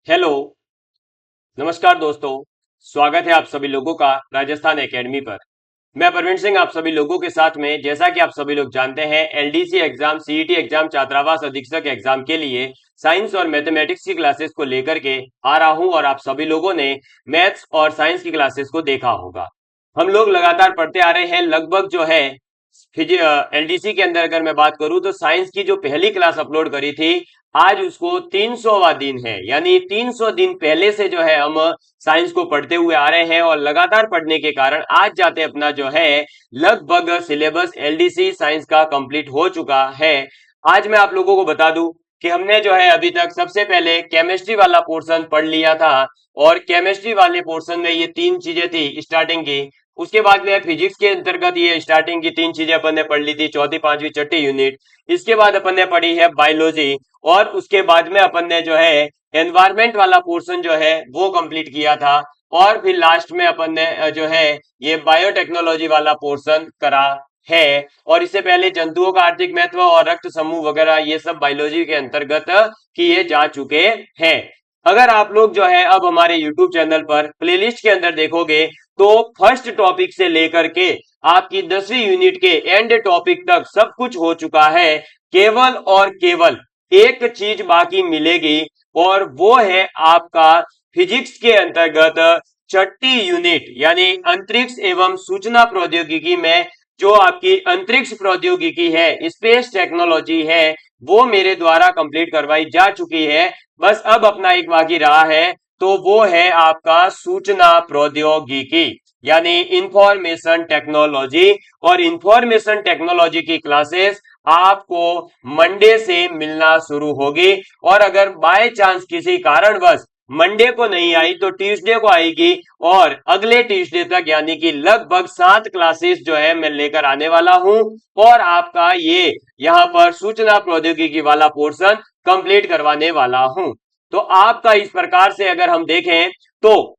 Hello. नमस्कार दोस्तों। स्वागत है आप सभी लोगों का राजस्थान एकेडमी पर। मैं परवीन सिंह आप सभी लोगों के साथ में, जैसा कि आप सभी लोग जानते हैं, एलडीसी एग्जाम, सीईटी एग्जाम, छात्रावास अधीक्षक एग्जाम के लिए साइंस और मैथमेटिक्स की क्लासेस को लेकर के आ रहा हूं और आप सभी लोगों ने मैथ्स और साइंस की क्लासेस को देखा होगा। हम लोग लगातार पढ़ते आ रहे हैं। लगभग जो है एलडीसी के अंदर अगर मैं बात करूं तो साइंस की जो पहली क्लास अपलोड करी थी, आज उसको 300वां दिन है। यानी 300 दिन पहले से जो है हम साइंस को पढ़ते हुए आ रहे हैं और लगातार पढ़ने के कारण आज जाते अपना जो है लगभग सिलेबस एलडीसी साइंस का कंप्लीट हो चुका है। आज मैं आप लोगों को बता दूं कि हमने जो है अभी तक सबसे पहले केमिस्ट्री वाला पोर्शन पढ़ लिया था और केमिस्ट्री वाले पोर्शन में ये तीन चीजें थी स्टार्टिंग की। उसके बाद में फिजिक्स के अंतर्गत ये स्टार्टिंग की तीन चीजें अपन ने पढ़ ली थी, चौथी पांचवी छठी यूनिट। इसके बाद अपन ने पढ़ी है बायोलॉजी और उसके बाद में अपन ने जो है एनवायरमेंट वाला पोर्शन जो है वो कंप्लीट किया था और फिर लास्ट में अपन ने जो है ये बायोटेक्नोलॉजी वाला पोर्शन करा है। और इससे पहले जंतुओं का आर्थिक महत्व और रक्त समूह वगैरह ये सब बायोलॉजी के अंतर्गत किए जा चुके हैं। अगर आप लोग जो है अब हमारे YouTube चैनल पर प्लेलिस्ट के अंदर देखोगे तो फर्स्ट टॉपिक से लेकर के आपकी 10वीं यूनिट के एंड टॉपिक तक सब कुछ हो चुका है। केवल और केवल एक चीज बाकी मिलेगी और वो है आपका फिजिक्स के अंतर्गत छठी यूनिट यानी अंतरिक्ष एवं सूचना प्रौद्योगिकी में जो आपकी अंतरिक्ष प्रौद्योगिकी है, स्पेस टेक्नोलॉजी है, वो मेरे द्वारा कंप्लीट करवाई जा चुकी है। बस अब अपना एक बाकी रहा है, तो वो है आपका सूचना प्रौद्योगिकी यानी इंफॉर्मेशन टेक्नोलॉजी। और इंफॉर्मेशन टेक्नोलॉजी की क्लासेस आपको मंडे से मिलना शुरू होगी और अगर बाय चांस किसी कारणवश मंडे को नहीं आई तो ट्यूसडे को आएगी और अगले ट्यूसडे तक यानी कि लगभग 7 क्लासेस जो है मैं लेकर आने वाला हूं और आपका ये यहां पर सूचना प्रौद्योगिकी वाला पोर्शन कंप्लीट करवाने वाला हूं। तो आपका इस प्रकार से अगर हम देखें तो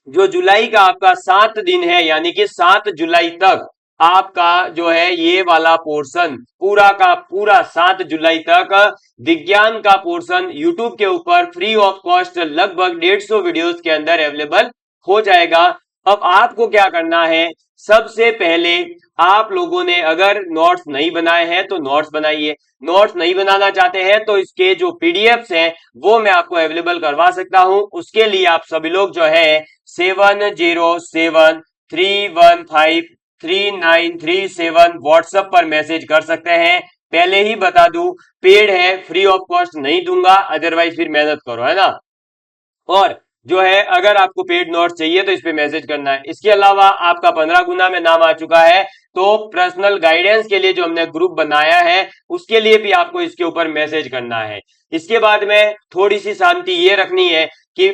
जो जुलाई का आपका 7 दिन है यानी कि 7 जुलाई तक आपका जो है ये वाला पोर्शन पूरा का पूरा 7 जुलाई तक विज्ञान का पोर्शन यूट्यूब के ऊपर फ्री ऑफ कॉस्ट लगभग 150 वीडियोस के अंदर अवेलेबल हो जाएगा। अब आपको क्या करना है, सबसे पहले आप लोगों ने अगर नोट्स नहीं बनाए हैं तो नोट्स बनाइए। नोट्स नहीं बनाना चाहते हैं तो इसके जो पीडीएफ्स हैं वो मैं आपको अवेलेबल करवा सकता हूं। उसके लिए आप सभी लोग जो है 7073153937 व्हाट्सएप पर मैसेज कर सकते हैं। पहले ही बता दूं, पेड है, फ्री ऑफ कॉस्ट नहीं दूंगा, अदरवाइज फिर मेहनत करो, है ना। और जो है अगर आपको पेड नोट चाहिए तो इस पे मैसेज करना है। इसके अलावा आपका 15 गुना में नाम आ चुका है तो पर्सनल गाइडेंस के लिए जो हमने ग्रुप बनाया है उसके लिए भी आपको इसके ऊपर मैसेज करना है। इसके बाद में थोड़ी सी शांति ये रखनी है कि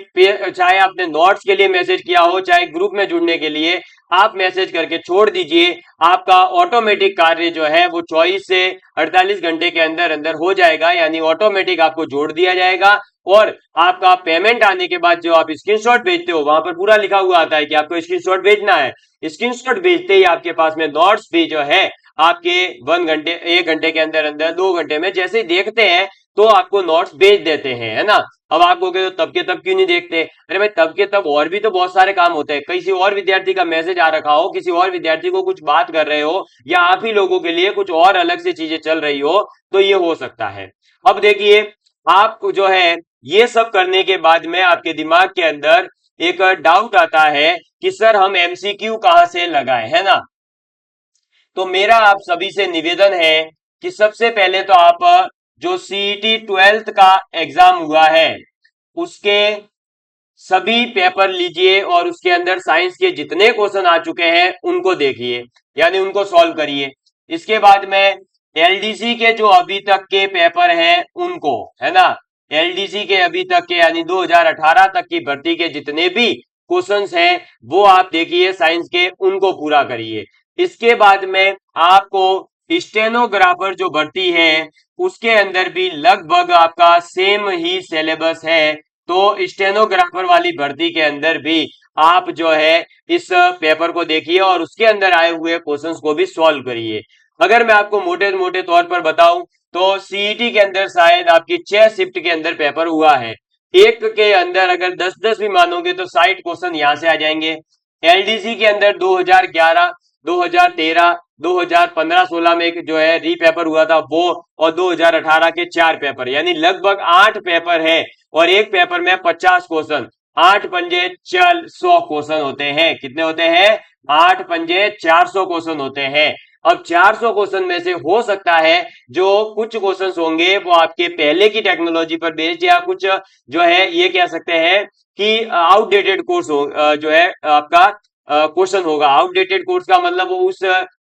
चाहे आपने नोट्स के लिए मैसेज किया हो चाहे ग्रुप में जुड़ने के लिए, आप मैसेज करके छोड़ दीजिए। आपका ऑटोमेटिक कार्य जो है वो 24 से 48 घंटे के अंदर अंदर हो जाएगा यानी ऑटोमेटिक आपको जोड़ दिया जाएगा। और आपका पेमेंट आने के बाद जो आप स्क्रीनशॉट भेजते हो वहां पर पूरा लिखा हुआ आता है कि आपको स्क्रीनशॉट भेजना है। स्क्रीनशॉट भेजते ही आपके पास में नोट्स भी जो है आपके 1 घंटे 1 घंटे के अंदर अंदर 2 घंटे में जैसे ही देखते हैं तो आपको नोट्स भेज देते हैं, है ना। अब आप कहोगे तो तब के तब क्यों नहीं देखते, अरे भाई तब के तब और भी तो बहुत सारे काम होते हैं। किसी और विद्यार्थी का मैसेज आ रखा हो, किसी और विद्यार्थी को कुछ बात कर रहे हो या आप ही लोगों के लिए कुछ और अलग से चीजें चल रही हो तो ये हो सकता है। अब देखिए, आपको जो है ये सब करने के बाद में आपके दिमाग के अंदर एक डाउट आता है कि सर हम एमसीक्यू कहां से लगाएं, है ना। तो मेरा आप सभी से निवेदन है कि सबसे पहले तो आप जो सीईटी 12th का एग्जाम हुआ है उसके सभी पेपर लीजिए और उसके अंदर साइंस के जितने क्वेश्चन आ चुके हैं उनको देखिए यानी उनको सॉल्व करिए। इसके बाद में एलडीसी के जो अभी तक के पेपर हैं उनको, है ना, एलडीसी के अभी तक के यानी 2018 तक की भर्ती के जितने भी क्वेश्चंस हैं वो आप देखिए साइंस के, उनको पूरा करिए। इसके बाद में आपको स्टेनोग्राफर जो भर्ती है उसके अंदर भी लगभग आपका सेम ही सिलेबस है। तो स्टेनोग्राफर वाली भर्ती के अंदर भी आप जो है इस पेपर को देखिए और उसके अंदर आए हुए क्वेश्चंस को भी सॉल्व करिए। अगर मैं आपको मोटे मोटे तौर पर बताऊं तो सीईटी के अंदर शायद आपकी 6 शिफ्ट के अंदर पेपर हुआ है। एक के अंदर अगर 10-10 भी मानोगे तो 60 क्वेश्चन यहां से आ जाएंगे। एलडीसी के अंदर 2011, 2013, 2015-16 में जो है री पेपर हुआ था वो, और 2018 के 4 पेपर, यानी लगभग 8 पेपर है, और एक पेपर में 50 क्वेश्चन। 8 पंजे 400 क्वेश्चन होते हैं। कितने होते हैं? 8 पंजे 400 क्वेश्चन होते हैं। अब 400 क्वेश्चन में से हो सकता है जो कुछ क्वेश्चंस होंगे वो आपके पहले की टेक्नोलॉजी पर बेस्ड, या कुछ जो है ये कह सकते हैं कि आउटडेटेड कोर्स हो, जो है आपका क्वेश्चन होगा। आउटडेटेड कोर्स का मतलब वो उस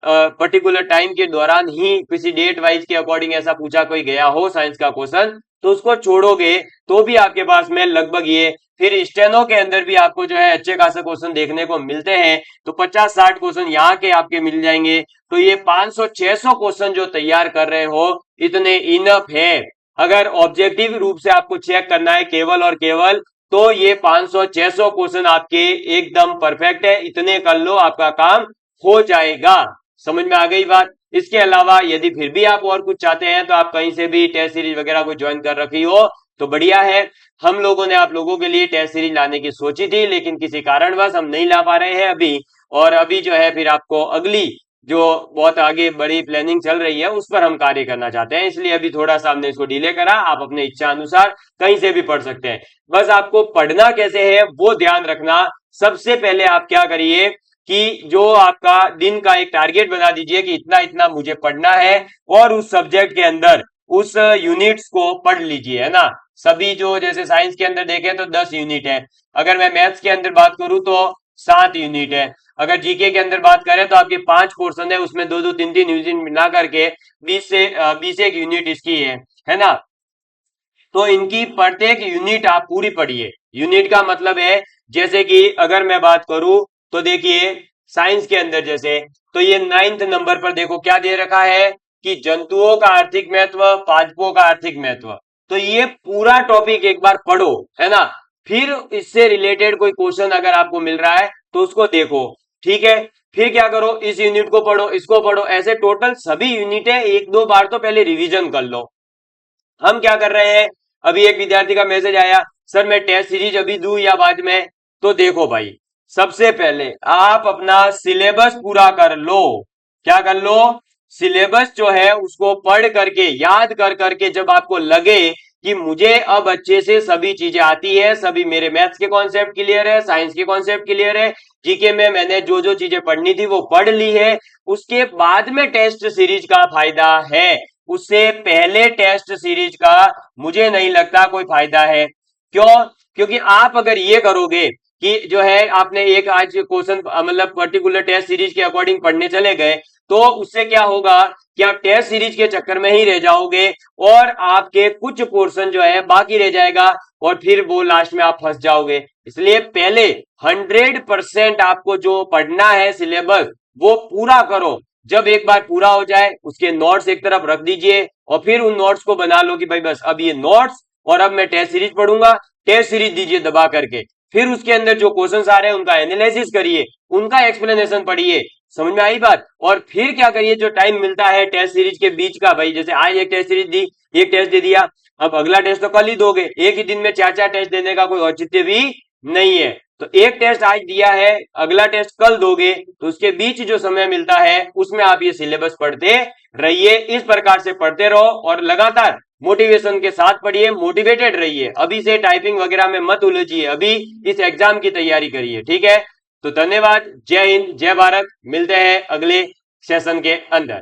पर्टिकुलर टाइम के दौरान ही किसी डेट वाइज के अकॉर्डिंग ऐसा पूछा कोई गया हो साइंस का क्वेश्चन, तो उसको छोड़ोगे तो भी आपके पास में लगभग ये, फिर स्टेनो के अंदर भी आपको जो है अच्छे खासे क्वेश्चन देखने को मिलते हैं, तो 50-60 क्वेश्चन यहाँ के आपके मिल जाएंगे। तो ये 500-600 क्वेश्चन जो तैयार कर रहे हो, इतने इनफ है। अगर ऑब्जेक्टिव रूप से आपको चेक करना है केवल और केवल, तो ये 500-600 क्वेश्चन आपके एकदम परफेक्ट है। इतने कर लो, आपका काम हो जाएगा। समझ में आ गई बात? इसके अलावा यदि फिर भी आप और कुछ चाहते हैं तो आप कहीं से भी टेस्ट सीरीज वगैरह को ज्वाइन कर रखी हो तो बढ़िया है। हम लोगों ने आप लोगों के लिए टेस्ट सीरीज लाने की सोची थी, लेकिन किसी कारणवश हम नहीं ला पा रहे हैं अभी। और अभी जो है फिर आपको अगली जो बहुत आगे बड़ी प्लानिंग चल रही है उस पर हम कार्य करना चाहते हैं, इसलिए अभी थोड़ा सा हमने इसको डिले करा। आप अपने इच्छा अनुसार कहीं से भी पढ़ सकते हैं। बस आपको पढ़ना कैसे है वो ध्यान रखना। सबसे पहले आप क्या करिए कि जो आपका दिन का एक टारगेट बना दीजिए कि इतना इतना मुझे पढ़ना है, और उस सब्जेक्ट के अंदर उस यूनिट्स को पढ़ लीजिए, है ना। सभी जो जैसे साइंस के अंदर देखें तो 10 यूनिट है, अगर मैं मैथ्स के अंदर बात करूं तो 7 यूनिट है, अगर जीके के अंदर बात करें तो आपके 5 पोर्शन है, उसमें 2-2, 3-3 यूनिट मिला करके 20 एक यूनिट इसकी है ना। तो इनकी प्रत्येक यूनिट आप पूरी पढ़िए। यूनिट का मतलब है, जैसे कि अगर मैं बात करूं तो देखिए साइंस के अंदर जैसे, तो ये 9th नंबर पर देखो क्या दे रखा है कि जंतुओं का आर्थिक महत्व, पादपों का आर्थिक महत्व। तो ये पूरा टॉपिक एक बार पढ़ो, है ना। फिर इससे रिलेटेड कोई क्वेश्चन अगर आपको मिल रहा है तो उसको देखो, ठीक है। फिर क्या करो, इस यूनिट को पढ़ो, इसको पढ़ो, ऐसे टोटल सभी यूनिट है 1-2 बार तो पहले रिवीजन कर लो। हम क्या कर रहे हैं, अभी एक विद्यार्थी का मैसेज आया, सर मैं टेस्ट सीरीज अभी दूं या बाद में। तो देखो भाई, सबसे पहले आप अपना सिलेबस पूरा कर लो। क्या कर लो? सिलेबस जो है उसको पढ़ करके, याद कर करके, जब आपको लगे कि मुझे अब अच्छे से सभी चीजें आती है, सभी मेरे मैथ्स के कॉन्सेप्ट क्लियर है, साइंस के कॉन्सेप्ट क्लियर है, जीके में मैंने जो जो चीजें पढ़नी थी वो पढ़ ली है, उसके बाद में टेस्ट सीरीज का फायदा है। उससे पहले टेस्ट सीरीज का मुझे नहीं लगता कोई फायदा है। क्यों? क्योंकि आप अगर ये करोगे कि जो है आपने एक आज क्वेश्चन मतलब पर्टिकुलर टेस्ट सीरीज के अकॉर्डिंग पढ़ने चले गए, तो उससे क्या होगा कि आप टेस्ट सीरीज के चक्कर में ही रह जाओगे, और आपके कुछ पोर्शन जो है बाकी रह जाएगा, और फिर वो लास्ट में आप फंस जाओगे। इसलिए पहले 100% आपको जो पढ़ना है सिलेबस वो पूरा करो। जब एक बार पूरा हो जाए उसके नोट्स एक तरफ रख दीजिए, और फिर उन नोट्स को बना लो कि भाई बस अब ये नोट्स, और अब मैं टेस्ट सीरीज पढ़ूंगा। टेस्ट सीरीज दीजिए दबा करके, फिर उसके अंदर जो क्वेश्चंस आ रहे हैं उनका एनालिसिस करिए, उनका एक्सप्लेनेशन पढ़िए। समझ में आई बात? और फिर क्या करिए, जो टाइम मिलता है टेस्ट सीरीज के बीच का, भाई जैसे आज एक टेस्ट सीरीज दी, एक टेस्ट दे दिया, अब अगला टेस्ट तो कल ही दोगे। एक ही दिन में 4-4 टेस्ट देने का कोई औचित्य भी नहीं है। तो एक टेस्ट आज दिया है, अगला टेस्ट कल दोगे, तो उसके बीच जो समय मिलता है उसमें आप ये सिलेबस पढ़ते रहिए। इस प्रकार से पढ़ते रहो और लगातार मोटिवेशन के साथ पढ़िए, मोटिवेटेड रहिए। अभी से टाइपिंग वगैरह में मत उलझिए, अभी इस एग्जाम की तैयारी करिए, ठीक है। तो धन्यवाद, जय हिंद, जय भारत। मिलते हैं अगले सेशन के अंदर।